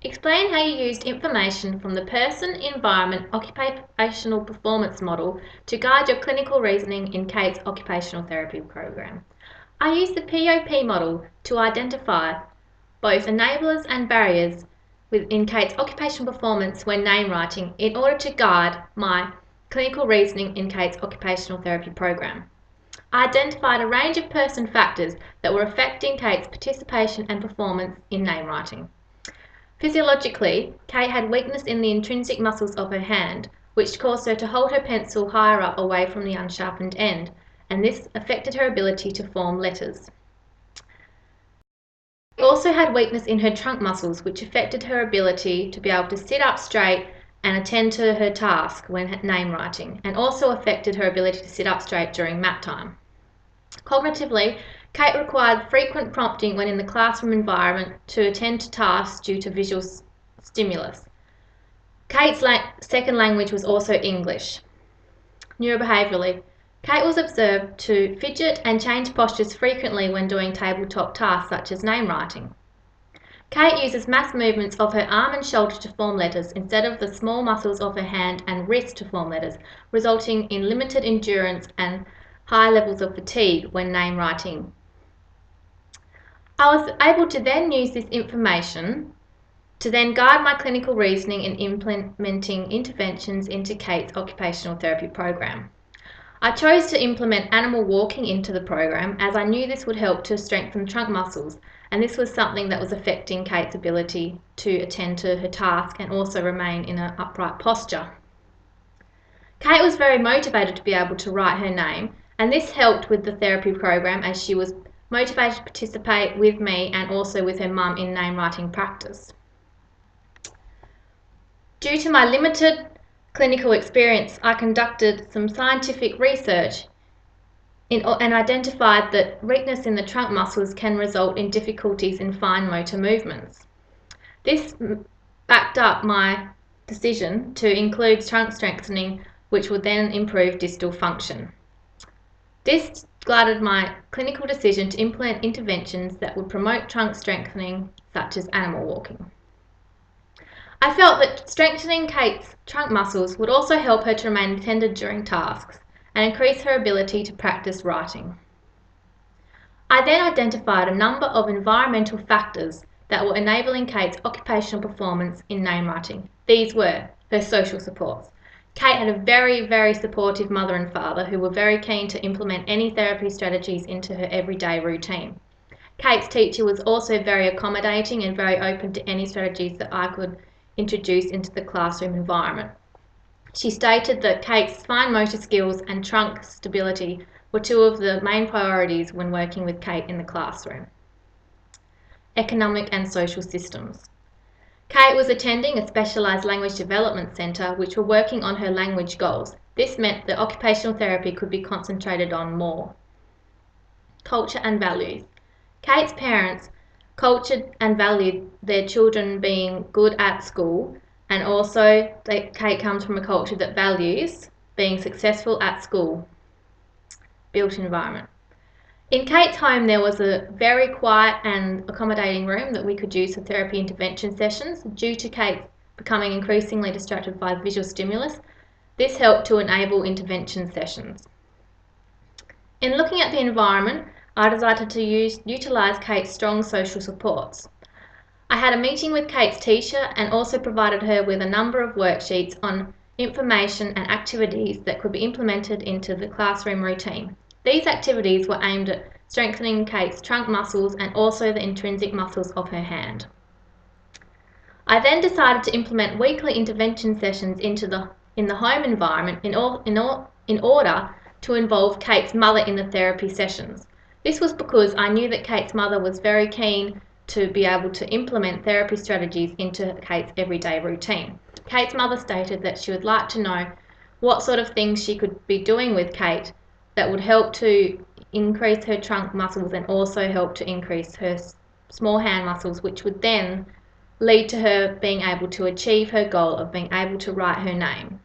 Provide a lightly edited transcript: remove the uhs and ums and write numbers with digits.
Explain how you used information from the Person-Environment Occupational Performance Model to guide your clinical reasoning in Kate's occupational therapy program. I used the POP model to identify both enablers and barriers within Kate's occupational performance when name writing in order to guide my clinical reasoning in Kate's occupational therapy program. I identified a range of person factors that were affecting Kate's participation and performance in name writing. Physiologically, Kate had weakness in the intrinsic muscles of her hand, which caused her to hold her pencil higher up away from the unsharpened end, and this affected her ability to form letters. She also had weakness in her trunk muscles, which affected her ability to be able to sit up straight and attend to her task when name writing, and also affected her ability to sit up straight during map time. Cognitively, Kate required frequent prompting when in the classroom environment to attend to tasks due to visual stimulus. Kate's second language was also English. Neurobehaviourally, Kate was observed to fidget and change postures frequently when doing tabletop tasks such as name writing. Kate uses mass movements of her arm and shoulder to form letters instead of the small muscles of her hand and wrist to form letters, resulting in limited endurance and high levels of fatigue when name writing. I was able to then use this information to then guide my clinical reasoning in implementing interventions into Kate's occupational therapy program. I chose to implement animal walking into the program as I knew this would help to strengthen trunk muscles, and this was something that was affecting Kate's ability to attend to her task and also remain in an upright posture. Kate was very motivated to be able to write her name, and this helped with the therapy program as she was motivated to participate with me and also with her mum in name writing practice. Due to my limited clinical experience, I conducted some scientific research and identified that weakness in the trunk muscles can result in difficulties in fine motor movements. This backed up my decision to include trunk strengthening, which would then improve distal function. This guided my clinical decision to implement interventions that would promote trunk strengthening, such as animal walking. I felt that strengthening Kate's trunk muscles would also help her to remain attentive during tasks and increase her ability to practice writing. I then identified a number of environmental factors that were enabling Kate's occupational performance in name writing. These were her social supports. Kate had a very, very supportive mother and father who were very keen to implement any therapy strategies into her everyday routine. Kate's teacher was also very accommodating and very open to any strategies that I could introduce into the classroom environment. She stated that Kate's fine motor skills and trunk stability were two of the main priorities when working with Kate in the classroom. Economic and social systems. Kate was attending a specialised language development centre which were working on her language goals. This meant that occupational therapy could be concentrated on more. Culture and values. Kate's parents cultured and valued their children being good at school, and also Kate comes from a culture that values being successful at school. Built environment. In Kate's home there was a very quiet and accommodating room that we could use for therapy intervention sessions. Due to Kate becoming increasingly distracted by visual stimulus, this helped to enable intervention sessions. In looking at the environment, I decided to utilise Kate's strong social supports. I had a meeting with Kate's teacher and also provided her with a number of worksheets on information and activities that could be implemented into the classroom routine. These activities were aimed at strengthening Kate's trunk muscles and also the intrinsic muscles of her hand. I then decided to implement weekly intervention sessions in the home environment in order to involve Kate's mother in the therapy sessions. This was because I knew that Kate's mother was very keen to be able to implement therapy strategies into Kate's everyday routine. Kate's mother stated that she would like to know what sort of things she could be doing with Kate that would help to increase her trunk muscles and also help to increase her small hand muscles, which would then lead to her being able to achieve her goal of being able to write her name.